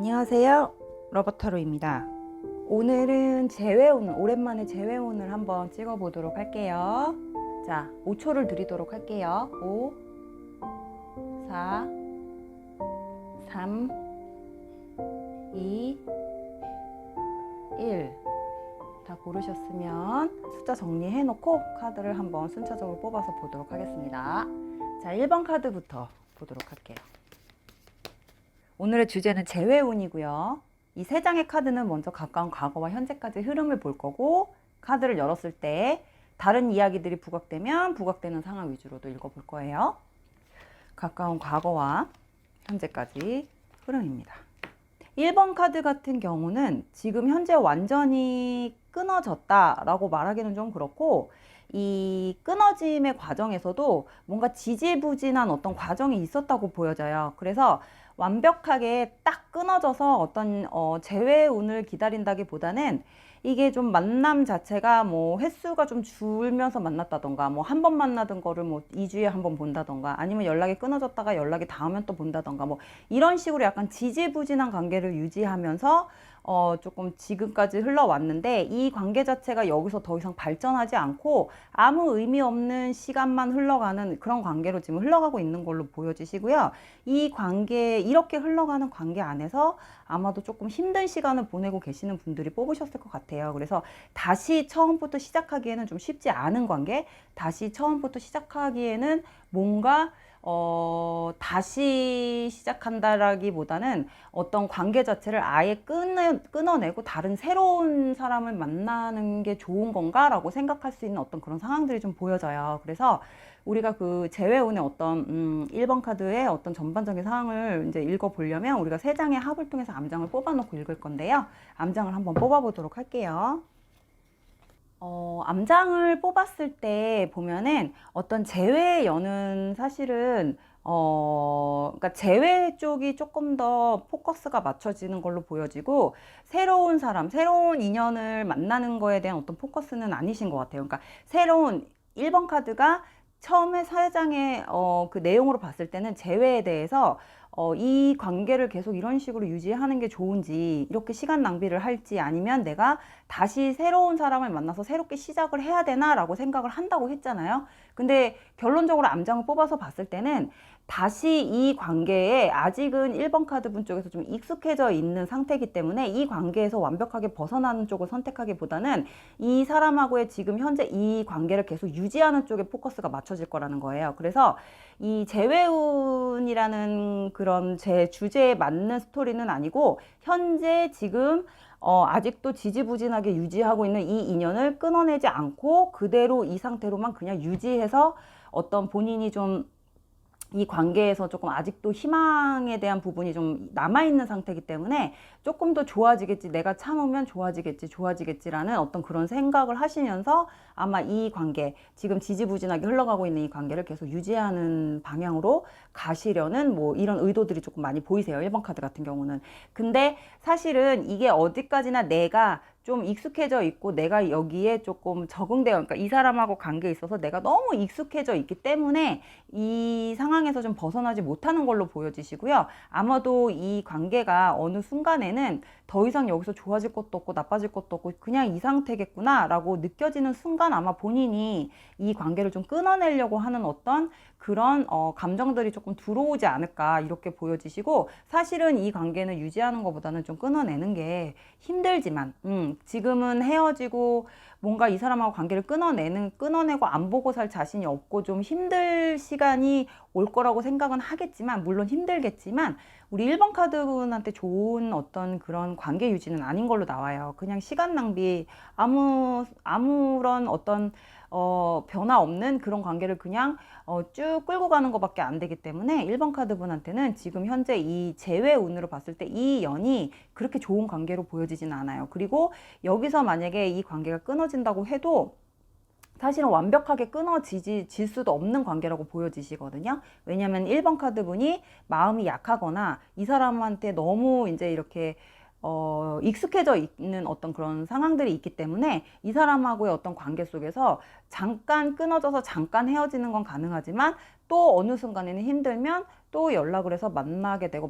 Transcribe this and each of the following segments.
안녕하세요, 러버타로입니다. 오늘은 재회운을, 오랜만에 재회운을 한번 찍어 보도록 할게요. 자, 5초를 드리도록 할게요. 5 4 3 2 1. 다 고르셨으면 숫자 정리해 놓고 카드를 한번 순차적으로 뽑아서 보도록 하겠습니다. 자, 1번 카드부터 보도록 할게요. 오늘의 주제는 재회운이고요. 이 세 장의 카드는 먼저 가까운 과거와 현재까지 흐름을 볼 거고, 카드를 열었을 때 다른 이야기들이 부각되면 부각되는 상황 위주로도 읽어볼 거예요. 가까운 과거와 현재까지 흐름입니다. 1번 카드 같은 경우는 지금 현재 완전히 끊어졌다라고 말하기는 좀 그렇고, 이 끊어짐의 과정에서도 뭔가 지지부진한 어떤 과정이 있었다고 보여져요. 그래서 완벽하게 딱 끊어져서 어떤 재회운을 기다린다기보다는 이게 좀 만남 자체가 뭐 횟수가 좀 줄면서 만났다던가, 뭐 한 번 만나던 거를 뭐 2주에 한 번 본다던가, 아니면 연락이 끊어졌다가 연락이 닿으면 또 본다던가, 뭐 이런 식으로 약간 지지부진한 관계를 유지하면서 조금 지금까지 흘러왔는데, 이 관계 자체가 여기서 더 이상 발전하지 않고 아무 의미 없는 시간만 흘러가는 그런 관계로 지금 흘러가고 있는 걸로 보여지시고요. 이 관계, 이렇게 흘러가는 관계 안에서 아마도 조금 힘든 시간을 보내고 계시는 분들이 뽑으셨을 것 같아요. 그래서 다시 처음부터 시작하기에는 좀 쉽지 않은 관계, 다시 처음부터 시작하기에는 뭔가 다시 시작한다라기보다는 어떤 관계 자체를 아예 끊어내고 다른 새로운 사람을 만나는 게 좋은 건가라고 생각할 수 있는 어떤 그런 상황들이 좀 보여져요. 그래서 우리가 그 재회운의 어떤 1번 카드의 어떤 전반적인 상황을 이제 읽어보려면 우리가 세 장의 합을 통해서 암장을 뽑아놓고 읽을 건데요. 암장을 한번 뽑아보도록 할게요. 암장을 뽑았을 때 보면은 어떤 재회 연은 사실은 그러니까 재회 쪽이 조금 더 포커스가 맞춰지는 걸로 보여지고, 새로운 사람, 새로운 인연을 만나는 거에 대한 어떤 포커스는 아니신 것 같아요. 그러니까 새로운 1번 카드가 처음에 사회장의 그 내용으로 봤을 때는 재회에 대해서 이 관계를 계속 이런 식으로 유지하는 게 좋은지, 이렇게 시간 낭비를 할지, 아니면 내가 다시 새로운 사람을 만나서 새롭게 시작을 해야 되나 라고 생각을 한다고 했잖아요. 근데 결론적으로 암장을 뽑아서 봤을 때는 다시 이 관계에 아직은 1번 카드 분 쪽에서 좀 익숙해져 있는 상태이기 때문에 이 관계에서 완벽하게 벗어나는 쪽을 선택하기보다는 이 사람하고의 지금 현재 이 관계를 계속 유지하는 쪽에 포커스가 맞춰질 거라는 거예요. 그래서 이 재회운이라는 그런 제 주제에 맞는 스토리는 아니고, 현재 지금 아직도 지지부진하게 유지하고 있는 이 인연을 끊어내지 않고 그대로 이 상태로만 그냥 유지해서 어떤 본인이 좀 이 관계에서 조금 아직도 희망에 대한 부분이 좀 남아있는 상태이기 때문에 조금 더 좋아지겠지, 내가 참으면 좋아지겠지라는 어떤 그런 생각을 하시면서 아마 이 관계, 지금 지지부진하게 흘러가고 있는 이 관계를 계속 유지하는 방향으로 가시려는 뭐 이런 의도들이 조금 많이 보이세요. 1번 카드 같은 경우는. 근데 사실은 이게 어디까지나 내가 좀 익숙해져 있고 내가 여기에 조금 적응되어, 그러니까 이 사람하고 관계에 있어서 내가 너무 익숙해져 있기 때문에 이 상황에서 좀 벗어나지 못하는 걸로 보여지시고요. 아마도 이 관계가 어느 순간에는 더 이상 여기서 좋아질 것도 없고 나빠질 것도 없고 그냥 이 상태겠구나 라고 느껴지는 순간 아마 본인이 이 관계를 좀 끊어내려고 하는 어떤 그런 감정들이 조금 들어오지 않을까 이렇게 보여지시고, 사실은 이 관계는 유지하는 것보다는 좀 끊어내는 게 힘들지만 지금은 헤어지고 뭔가 이 사람하고 관계를 끊어내고 안 보고 살 자신이 없고 좀 힘들 시간이 올 거라고 생각은 하겠지만, 물론 힘들겠지만 우리 1번 카드분한테 좋은 어떤 그런 관계 유지는 아닌 걸로 나와요. 그냥 시간 낭비, 아무런 어떤 변화 없는 그런 관계를 그냥 쭉 끌고 가는 것밖에 안 되기 때문에 1번 카드 분한테는 지금 현재 이 재회운으로 봤을 때 이 연이 그렇게 좋은 관계로 보여지진 않아요. 그리고 여기서 만약에 이 관계가 끊어진다고 해도 사실은 완벽하게 끊어질 수도 없는 관계라고 보여지시거든요. 왜냐하면 1번 카드 분이 마음이 약하거나 이 사람한테 너무 이제 이렇게 익숙해져 있는 어떤 그런 상황들이 있기 때문에 이 사람하고의 어떤 관계 속에서 잠깐 끊어져서 잠깐 헤어지는 건 가능하지만 또 어느 순간에는 힘들면 또 연락을 해서 만나게 되고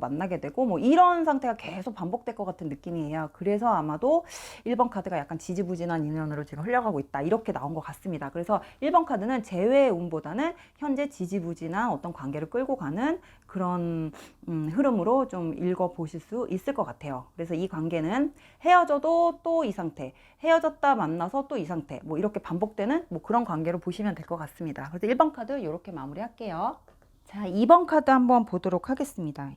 뭐 이런 상태가 계속 반복될 것 같은 느낌이에요. 그래서 아마도 1번 카드가 약간 지지부진한 인연으로 지금 흘러가고 있다, 이렇게 나온 것 같습니다. 그래서 1번 카드는 재회의 운보다는 현재 지지부진한 어떤 관계를 끌고 가는 그런 흐름으로 좀 읽어보실 수 있을 것 같아요. 그래서 이 관계는 헤어져도 또 이 상태, 헤어졌다 만나서 또 이 상태, 뭐 이렇게 반복되는 뭐 그런 관계로 보시면 될 것 같습니다. 그래서 1번 카드 이렇게 마무리할게요. 자, 2번 카드 한번 보도록 하겠습니다.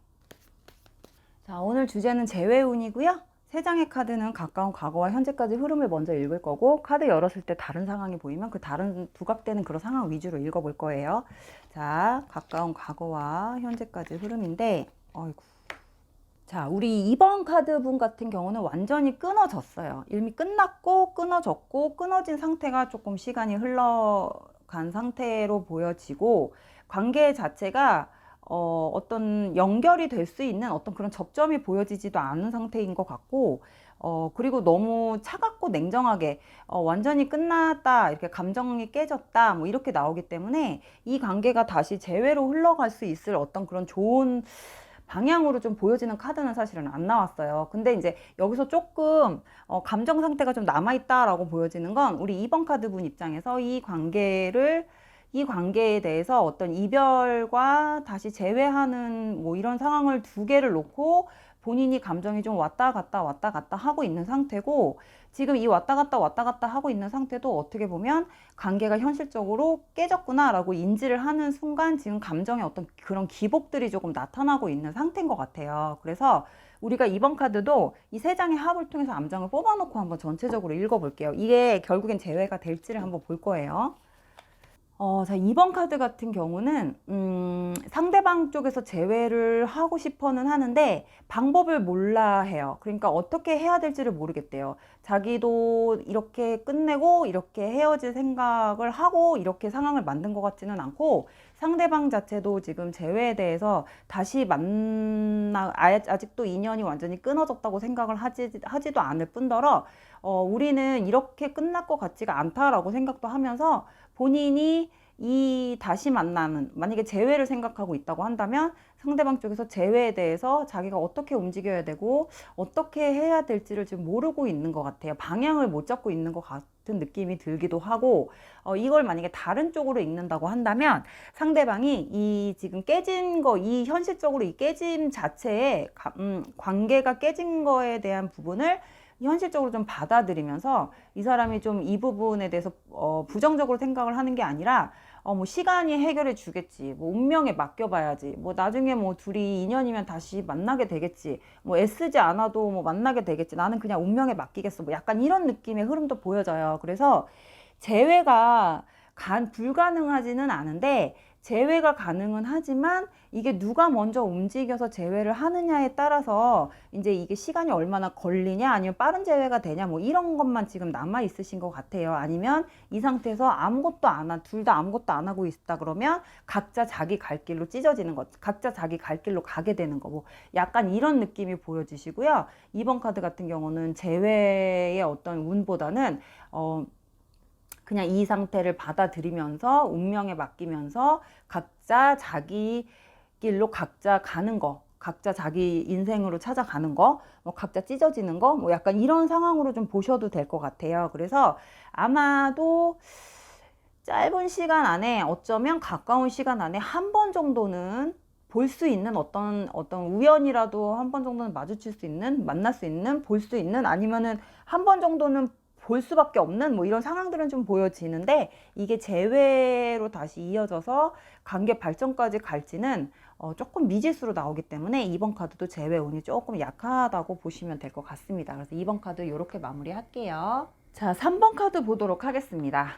자, 오늘 주제는 재회운이고요. 세 장의 카드는 가까운 과거와 현재까지 흐름을 먼저 읽을 거고, 카드 열었을 때 다른 상황이 보이면 그 다른 부각되는 그런 상황 위주로 읽어볼 거예요. 자, 가까운 과거와 현재까지 흐름인데, 어이구. 자, 우리 2번 카드 분 같은 경우는 완전히 끊어졌어요. 이미 끝났고 끊어졌고 끊어진 상태가 조금 시간이 흘러간 상태로 보여지고, 관계 자체가 어떤 연결이 될 수 있는 어떤 그런 접점이 보여지지도 않은 상태인 것 같고, 그리고 너무 차갑고 냉정하게 완전히 끝났다, 이렇게 감정이 깨졌다, 뭐 이렇게 나오기 때문에 이 관계가 다시 재회로 흘러갈 수 있을 어떤 그런 좋은 방향으로 좀 보여지는 카드는 사실은 안 나왔어요. 근데 이제 여기서 조금 감정 상태가 좀 남아있다라고 보여지는 건, 우리 2번 카드 분 입장에서 이 관계에 대해서 어떤 이별과 다시 재회하는 뭐 이런 상황을 두 개를 놓고 본인이 감정이 좀 왔다 갔다 하고 있는 상태고, 지금 이 왔다 갔다 하고 있는 상태도 어떻게 보면 관계가 현실적으로 깨졌구나라고 인지를 하는 순간 지금 감정의 어떤 그런 기복들이 조금 나타나고 있는 상태인 것 같아요. 그래서 우리가 이번 카드도 이 세 장의 합을 통해서 암장을 뽑아놓고 한번 전체적으로 읽어볼게요. 이게 결국엔 재회가 될지를 한번 볼 거예요. 자, 2번 카드 같은 경우는 상대방 쪽에서 재회를 하고 싶어는 하는데 방법을 몰라 해요. 그러니까 어떻게 해야 될지를 모르겠대요. 자기도 이렇게 끝내고 이렇게 헤어질 생각을 하고 이렇게 상황을 만든 것 같지는 않고, 상대방 자체도 지금 재회에 대해서 다시 아직도 인연이 완전히 끊어졌다고 생각을 하지도 않을 뿐더러, 우리는 이렇게 끝날 것 같지가 않다라고 생각도 하면서, 본인이 이 다시 만나는, 만약에 재회를 생각하고 있다고 한다면 상대방 쪽에서 재회에 대해서 자기가 어떻게 움직여야 되고 어떻게 해야 될지를 지금 모르고 있는 것 같아요. 방향을 못 잡고 있는 것 같은 느낌이 들기도 하고, 이걸 만약에 다른 쪽으로 읽는다고 한다면 상대방이 이 지금 깨진 거, 이 현실적으로 이 깨짐 자체에 관계가 깨진 거에 대한 부분을 현실적으로 좀 받아들이면서 이 사람이 좀 이 부분에 대해서 부정적으로 생각을 하는 게 아니라, 뭐 시간이 해결해 주겠지, 뭐 운명에 맡겨봐야지, 뭐 나중에 뭐 둘이 인연이면 다시 만나게 되겠지, 뭐 애쓰지 않아도 뭐 만나게 되겠지, 나는 그냥 운명에 맡기겠어, 뭐 약간 이런 느낌의 흐름도 보여져요. 그래서 재회가 불가능하지는 않은데, 재회가 가능은 하지만 이게 누가 먼저 움직여서 재회를 하느냐에 따라서 이제 이게 시간이 얼마나 걸리냐, 아니면 빠른 재회가 되냐, 뭐 이런 것만 지금 남아 있으신 것 같아요. 아니면 이 상태에서 둘 다 아무것도 안 하고 있다 그러면 각자 자기 갈 길로 찢어지는 것, 각자 자기 갈 길로 가게 되는 거고, 약간 이런 느낌이 보여지시고요. 2번 카드 같은 경우는 재회의 어떤 운보다는 그냥 이 상태를 받아들이면서 운명에 맡기면서 각자 자기 길로 각자 가는 거, 각자 자기 인생으로 찾아가는 거, 뭐 각자 찢어지는 거, 뭐 약간 이런 상황으로 좀 보셔도 될 것 같아요. 그래서 아마도 짧은 시간 안에, 어쩌면 가까운 시간 안에 한 번 정도는 볼 수 있는 어떤 우연이라도 한 번 정도는 마주칠 수 있는, 만날 수 있는, 볼 수 있는, 아니면은 한 번 정도는 볼 수밖에 없는 뭐 이런 상황들은 좀 보여지는데, 이게 재회로 다시 이어져서 관계 발전까지 갈지는 조금 미지수로 나오기 때문에 2번 카드도 재회 운이 조금 약하다고 보시면 될 것 같습니다. 그래서 2번 카드 이렇게 마무리할게요. 자, 3번 카드 보도록 하겠습니다.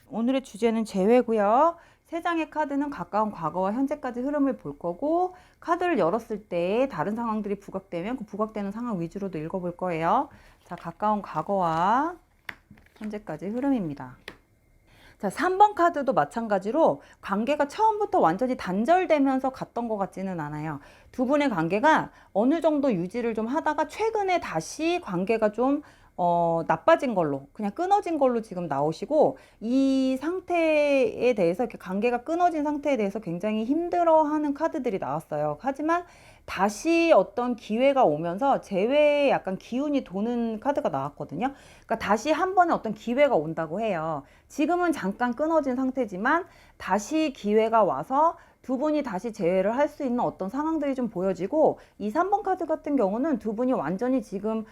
오늘의 주제는 재회고요. 세 장의 카드는 가까운 과거와 현재까지 흐름을 볼 거고, 카드를 열었을 때 다른 상황들이 부각되면 그 부각되는 상황 위주로도 읽어볼 거예요. 자, 가까운 과거와 현재까지 흐름입니다. 자, 3번 카드도 마찬가지로 관계가 처음부터 완전히 단절되면서 갔던 것 같지는 않아요. 두 분의 관계가 어느 정도 유지를 좀 하다가 최근에 다시 관계가 좀 나빠진 걸로, 그냥 끊어진 걸로 지금 나오시고, 이 상태에 대해서, 이렇게 관계가 끊어진 상태에 대해서 굉장히 힘들어하는 카드들이 나왔어요. 하지만 다시 어떤 기회가 오면서 재회에 약간 기운이 도는 카드가 나왔거든요. 그러니까 다시 한 번에 어떤 기회가 온다고 해요. 지금은 잠깐 끊어진 상태지만 다시 기회가 와서 두 분이 다시 재회를 할 수 있는 어떤 상황들이 좀 보여지고, 이 3번 카드 같은 경우는 두 분이 완전히 지금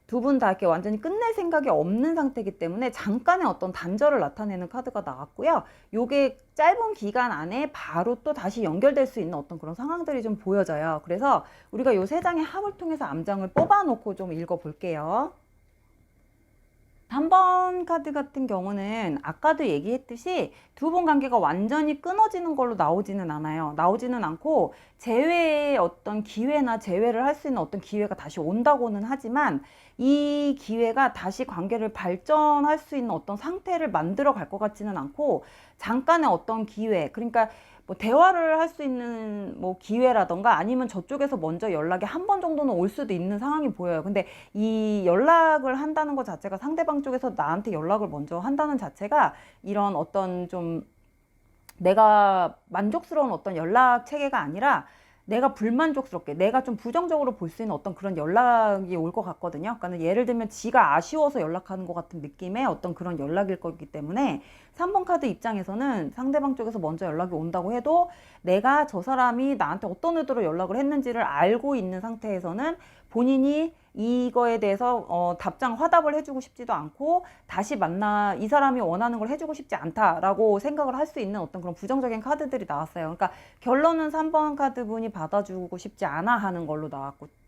두 분 다 이렇게 완전히 끝낼 생각이 없는 상태이기 때문에 잠깐의 어떤 단절을 나타내는 카드가 나왔고요. 요게 짧은 기간 안에 바로 또 다시 연결될 수 있는 어떤 그런 상황들이 좀 보여져요. 그래서 우리가 요 세 장의 합을 통해서 암장을 뽑아놓고 좀 읽어볼게요. 3번 카드 같은 경우는 아까도 얘기했듯이 두 분 관계가 완전히 끊어지는 걸로 나오지는 않아요. 나오지는 않고 재회의 어떤 기회나 재회를 할 수 있는 어떤 기회가 다시 온다고는 하지만, 이 기회가 다시 관계를 발전할 수 있는 어떤 상태를 만들어 갈 것 같지는 않고, 잠깐의 어떤 기회, 그러니까 뭐 대화를 할 수 있는 뭐 기회라던가, 아니면 저쪽에서 먼저 연락이 한 번 정도는 올 수도 있는 상황이 보여요. 근데 이 연락을 한다는 것 자체가, 상대방 쪽에서 나한테 연락을 먼저 한다는 자체가 이런 어떤 좀 내가 만족스러운 어떤 연락 체계가 아니라, 내가 불만족스럽게, 내가 좀 부정적으로 볼 수 있는 어떤 그런 연락이 올 것 같거든요. 그러니까 예를 들면 지가 아쉬워서 연락하는 것 같은 느낌의 어떤 그런 연락일 거기 때문에, 3번 카드 입장에서는 상대방 쪽에서 먼저 연락이 온다고 해도 내가 저 사람이 나한테 어떤 의도로 연락을 했는지를 알고 있는 상태에서는 본인이 이거에 대해서 답장 화답을 해주고 싶지도 않고, 다시 이 사람이 원하는 걸 해주고 싶지 않다라고 생각을 할 수 있는 어떤 그런 부정적인 카드들이 나왔어요. 그러니까 결론은 3번 카드 분이 받아주고 싶지 않아 하는 걸로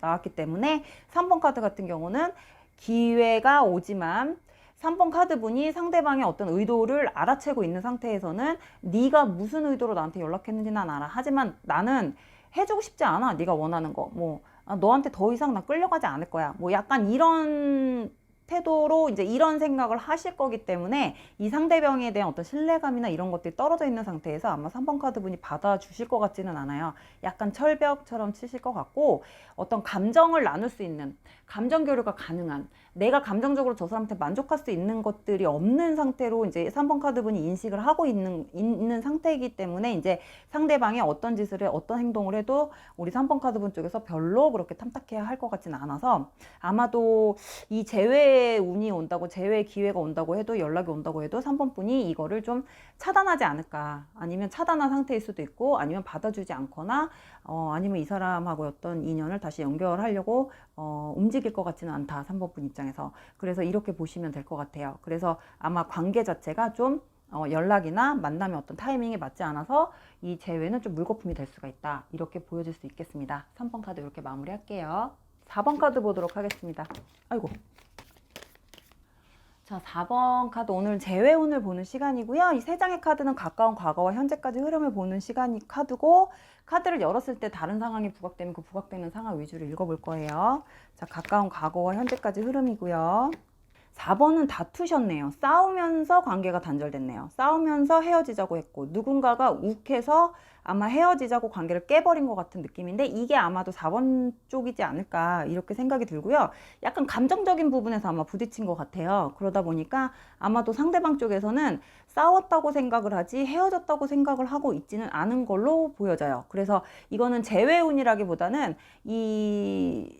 나왔기 때문에, 3번 카드 같은 경우는 기회가 오지만 3번 카드 분이 상대방의 어떤 의도를 알아채고 있는 상태에서는, 네가 무슨 의도로 나한테 연락했는지 난 알아. 하지만 나는 해주고 싶지 않아. 네가 원하는 거. 뭐 너한테 더 이상 나 끌려가지 않을 거야. 뭐 약간 이런 태도로 이제 이런 생각을 하실 거기 때문에, 이 상대방에 대한 어떤 신뢰감이나 이런 것들이 떨어져 있는 상태에서 아마 3번 카드 분이 받아주실 것 같지는 않아요. 약간 철벽처럼 치실 것 같고, 어떤 감정을 나눌 수 있는, 감정 교류가 가능한, 내가 감정적으로 저 사람한테 만족할 수 있는 것들이 없는 상태로 이제 3번 카드 분이 인식을 하고 있는 상태이기 때문에, 이제 상대방이 어떤 짓을 해, 어떤 행동을 해도 우리 3번 카드 분 쪽에서 별로 그렇게 탐탁해야 할 것 같지는 않아서, 아마도 이 재회의 운이 온다고, 재회의 기회가 온다고 해도, 연락이 온다고 해도 3번 분이 이거를 좀 차단하지 않을까, 아니면 차단한 상태일 수도 있고, 아니면 받아주지 않거나, 아니면 이 사람하고 어떤 인연을 다시 연결하려고 움직일 것 같지는 않다, 3번 분 입장에서. 그래서 이렇게 보시면 될 것 같아요. 그래서 아마 관계 자체가 좀 연락이나 만남의 어떤 타이밍에 맞지 않아서 이 재회는 좀 물거품이 될 수가 있다, 이렇게 보여질 수 있겠습니다. 3번 카드 이렇게 마무리할게요. 4번 카드 보도록 하겠습니다. 아이고. 자, 4번 카드, 오늘 재회운을 보는 시간이고요. 이 세 장의 카드는 가까운 과거와 현재까지 흐름을 보는 시간이 카드고, 카드를 열었을 때 다른 상황이 부각되면 그 부각되는 상황 위주로 읽어볼 거예요. 자, 가까운 과거와 현재까지 흐름이고요. 4번은 다투셨네요. 싸우면서 관계가 단절됐네요. 싸우면서 헤어지자고 했고, 누군가가 욱해서 아마 헤어지자고 관계를 깨버린 것 같은 느낌인데, 이게 아마도 4번 쪽이지 않을까, 이렇게 생각이 들고요. 약간 감정적인 부분에서 아마 부딪힌 것 같아요. 그러다 보니까 아마도 상대방 쪽에서는 싸웠다고 생각을 하지 헤어졌다고 생각을 하고 있지는 않은 걸로 보여져요. 그래서 이거는 재회운이라기보다는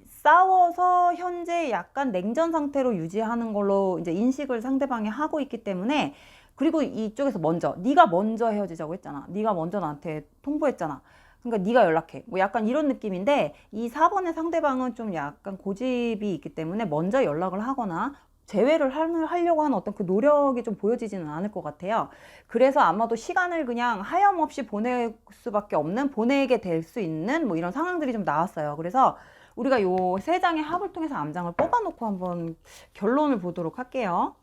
싸워서 현재 약간 냉전 상태로 유지하는 걸로 이제 인식을 상대방이 하고 있기 때문에, 그리고 이쪽에서 네가 먼저 헤어지자고 했잖아. 네가 먼저 나한테 통보했잖아. 그러니까 네가 연락해. 뭐 약간 이런 느낌인데, 이 4번의 상대방은 좀 약간 고집이 있기 때문에 먼저 연락을 하거나 재회를 하려고 하는 어떤 그 노력이 좀 보여지지는 않을 것 같아요. 그래서 아마도 시간을 그냥 하염없이 보내게 될 수 있는 뭐 이런 상황들이 좀 나왔어요. 그래서 우리가 요 세 장의 합을 통해서 암장을 뽑아놓고 한번 결론을 보도록 할게요.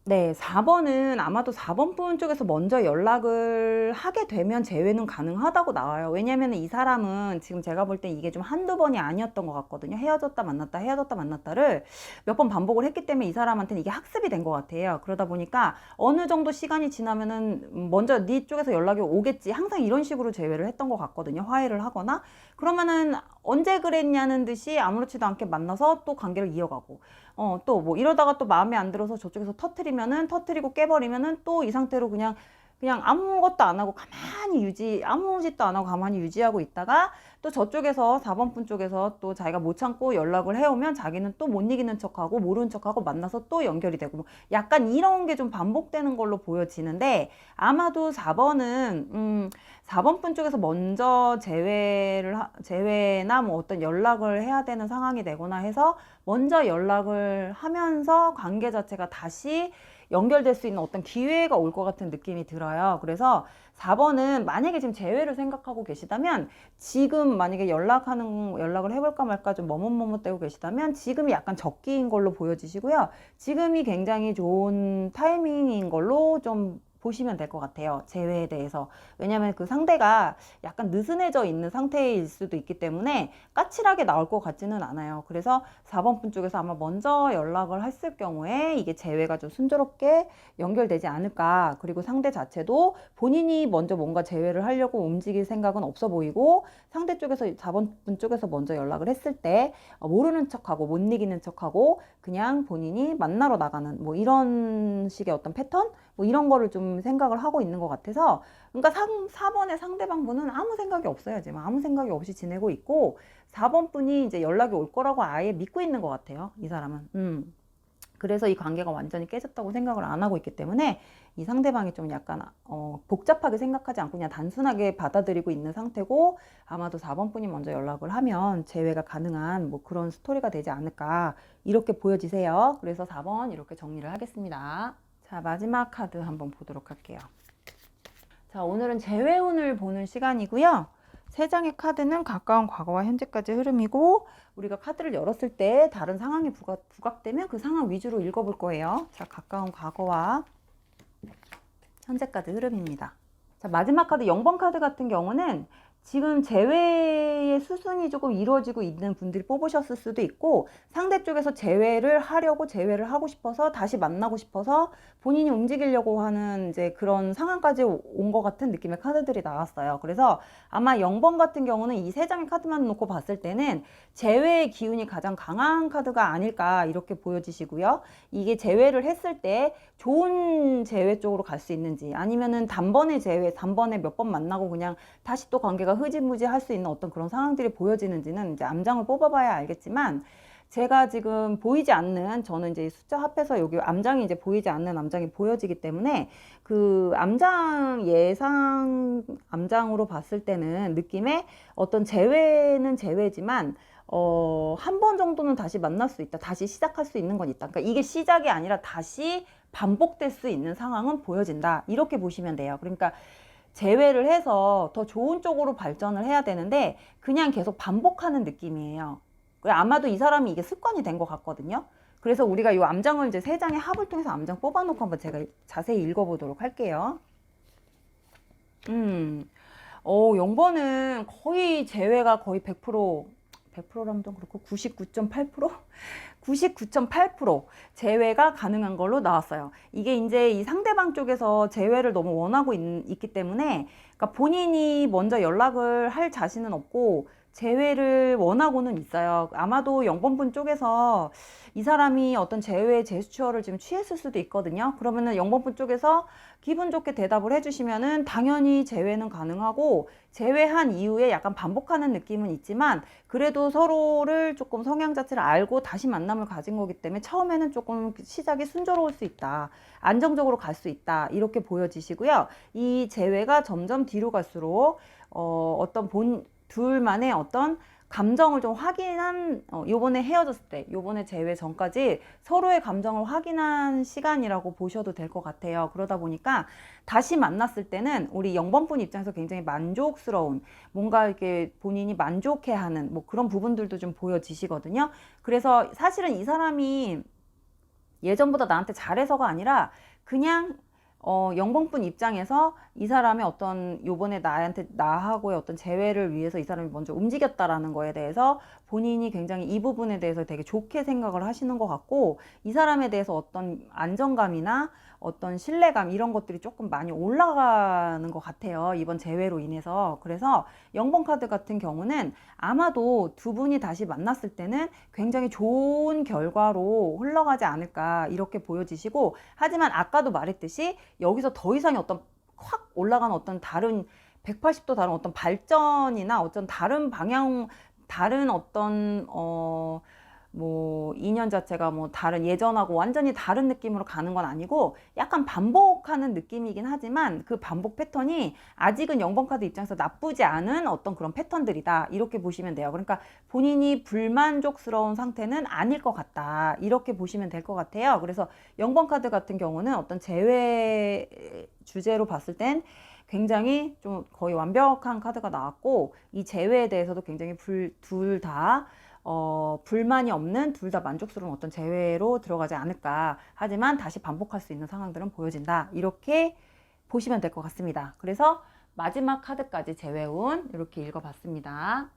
네, 4번은 아마도 4번 분 쪽에서 먼저 연락을 하게 되면 재회는 가능하다고 나와요. 왜냐면 이 사람은 지금 제가 볼 때 이게 좀 한두 번이 아니었던 것 같거든요. 헤어졌다 만났다 헤어졌다 만났다를 몇 번 반복을 했기 때문에 이 사람한테는 이게 학습이 된 것 같아요. 그러다 보니까 어느 정도 시간이 지나면은 먼저 네 쪽에서 연락이 오겠지, 항상 이런 식으로 재회를 했던 것 같거든요. 화해를 하거나. 그러면은 언제 그랬냐는 듯이 아무렇지도 않게 만나서 또 관계를 이어가고, 또 뭐 이러다가 또 마음에 안 들어서 저쪽에서 터트리고 깨버리면은 또 이 상태로 그냥 아무것도 안 하고 아무 짓도 안 하고 가만히 유지하고 있다가 또 저쪽에서 4번 분 쪽에서 또 자기가 못 참고 연락을 해오면 자기는 또 못 이기는 척하고 모르는 척하고 만나서 또 연결이 되고, 뭐 약간 이런 게 좀 반복되는 걸로 보여지는데, 아마도 4번 분 쪽에서 먼저 제외나 뭐 어떤 연락을 해야 되는 상황이 되거나 해서 먼저 연락을 하면서 관계 자체가 다시 연결될 수 있는 어떤 기회가 올 것 같은 느낌이 들어요. 그래서 4번은 만약에 지금 재회를 생각하고 계시다면, 지금 만약에 연락을 해볼까 말까 좀 머뭇머뭇대고 계시다면 지금이 약간 적기인 걸로 보여지시고요. 지금이 굉장히 좋은 타이밍인 걸로 좀 보시면 될 것 같아요. 재회에 대해서. 왜냐하면 그 상대가 약간 느슨해져 있는 상태일 수도 있기 때문에 까칠하게 나올 것 같지는 않아요. 그래서 4번 분 쪽에서 아마 먼저 연락을 했을 경우에 이게 재회가 좀 순조롭게 연결되지 않을까. 그리고 상대 자체도 본인이 먼저 뭔가 재회를 하려고 움직일 생각은 없어 보이고, 상대 쪽에서 4번 분 쪽에서 먼저 연락을 했을 때 모르는 척하고 못 이기는 척하고 그냥 본인이 만나러 나가는 뭐 이런 식의 어떤 패턴? 뭐 이런 거를 좀 생각을 하고 있는 것 같아서, 그러니까 4번의 상대방 분은 아무 생각이 없어요. 지금 아무 생각이 없이 지내고 있고, 4번 분이 이제 연락이 올 거라고 아예 믿고 있는 것 같아요. 이 사람은. 그래서 이 관계가 완전히 깨졌다고 생각을 안 하고 있기 때문에 이 상대방이 좀 약간 복잡하게 생각하지 않고 그냥 단순하게 받아들이고 있는 상태고, 아마도 4번 분이 먼저 연락을 하면 재회가 가능한 뭐 그런 스토리가 되지 않을까, 이렇게 보여지세요. 그래서 4번 이렇게 정리를 하겠습니다. 자, 마지막 카드 한번 보도록 할게요. 자, 오늘은 재회운을 보는 시간이고요. 세 장의 카드는 가까운 과거와 현재까지 흐름이고, 우리가 카드를 열었을 때 다른 상황이 부각되면 그 상황 위주로 읽어볼 거예요. 자, 가까운 과거와 현재까지 흐름입니다. 자, 마지막 카드 0번 카드 같은 경우는 지금 재회의 수순이 조금 이루어지고 있는 분들이 뽑으셨을 수도 있고, 상대 쪽에서 재회를 하고 싶어서 다시 만나고 싶어서 본인이 움직이려고 하는 이제 그런 상황까지 온 것 같은 느낌의 카드들이 나왔어요. 그래서 아마 0번 같은 경우는 이 세 장의 카드만 놓고 봤을 때는 재회의 기운이 가장 강한 카드가 아닐까, 이렇게 보여지시고요. 이게 재회를 했을 때 좋은 재회 쪽으로 갈 수 있는지, 아니면은 단번에 몇 번 만나고 그냥 다시 또 관계가 흐지부지 할 수 있는 어떤 그런 상황들이 보여지는지는 이제 암장을 뽑아봐야 알겠지만, 제가 지금 보이지 않는, 저는 이제 숫자 합해서 여기 암장이 이제 보이지 않는 암장이 보여지기 때문에 그 예상 암장으로 봤을 때는 느낌에 어떤 재회는 재회지만 한 번 정도는 다시 만날 수 있다. 다시 시작할 수 있는 건 있다. 그러니까 이게 시작이 아니라 다시 반복될 수 있는 상황은 보여진다. 이렇게 보시면 돼요. 그러니까 재회를 해서 더 좋은 쪽으로 발전을 해야 되는데 그냥 계속 반복하는 느낌이에요. 아마도 이 사람이 이게 습관이 된 것 같거든요. 그래서 우리가 이 암장을 이제 세 장의 합을 통해서 암장 뽑아놓고 한번 제가 자세히 읽어보도록 할게요. 0번은 거의 재회가 거의 100%라면 좀 그렇고 99.8%? 99.8% 재회가 가능한 걸로 나왔어요. 이게 이제 이 상대방 쪽에서 재회를 너무 원하고 있기 때문에, 그러니까 본인이 먼저 연락을 할 자신은 없고 재회를 원하고는 있어요. 아마도 0번 분 쪽에서 이 사람이 어떤 재회 제스처를 지금 취했을 수도 있거든요. 그러면은 0번 분 쪽에서 기분 좋게 대답을 해주시면은 당연히 재회는 가능하고, 재회한 이후에 약간 반복하는 느낌은 있지만 그래도 서로를 조금 성향 자체를 알고 다시 만남을 가진 거기 때문에 처음에는 조금 시작이 순조로울 수 있다. 안정적으로 갈 수 있다. 이렇게 보여지시고요. 이 재회가 점점 뒤로 갈수록 어떤 둘만의 어떤 감정을 좀 요번에 헤어졌을 때, 요번에 재회 전까지 서로의 감정을 확인한 시간이라고 보셔도 될 것 같아요. 그러다 보니까 다시 만났을 때는 우리 0번 분 입장에서 굉장히 만족스러운, 뭔가 이렇게 본인이 만족해하는 뭐 그런 부분들도 좀 보여지시거든요. 그래서 사실은 이 사람이 예전보다 나한테 잘해서가 아니라 그냥 0번 분 입장에서 이 사람의 어떤 요번에 나하고의 어떤 재회를 위해서 이 사람이 먼저 움직였다라는 거에 대해서 본인이 굉장히 이 부분에 대해서 되게 좋게 생각을 하시는 것 같고, 이 사람에 대해서 어떤 안정감이나 어떤 신뢰감 이런 것들이 조금 많이 올라가는 것 같아요. 이번 재회로 인해서. 그래서 0번 카드 같은 경우는 아마도 두 분이 다시 만났을 때는 굉장히 좋은 결과로 흘러가지 않을까 이렇게 보여지시고, 하지만 아까도 말했듯이 여기서 더 이상의 어떤 확 올라가는 어떤 다른 180도 다른 어떤 발전이나 어떤 다른 방향, 다른 어떤 뭐 인연 자체가 뭐 다른 예전하고 완전히 다른 느낌으로 가는 건 아니고 약간 반복하는 느낌이긴 하지만 그 반복 패턴이 아직은 0번 카드 입장에서 나쁘지 않은 어떤 그런 패턴들이다 이렇게 보시면 돼요. 그러니까 본인이 불만족스러운 상태는 아닐 것 같다 이렇게 보시면 될 것 같아요. 그래서 0번 카드 같은 경우는 어떤 재회 주제로 봤을 땐 굉장히 좀 거의 완벽한 카드가 나왔고, 이 재회에 대해서도 굉장히 둘 다 불만이 없는, 둘 다 만족스러운 어떤 재회로 들어가지 않을까. 하지만 다시 반복할 수 있는 상황들은 보여진다. 이렇게 보시면 될 것 같습니다. 그래서 마지막 카드까지 재회운 이렇게 읽어봤습니다.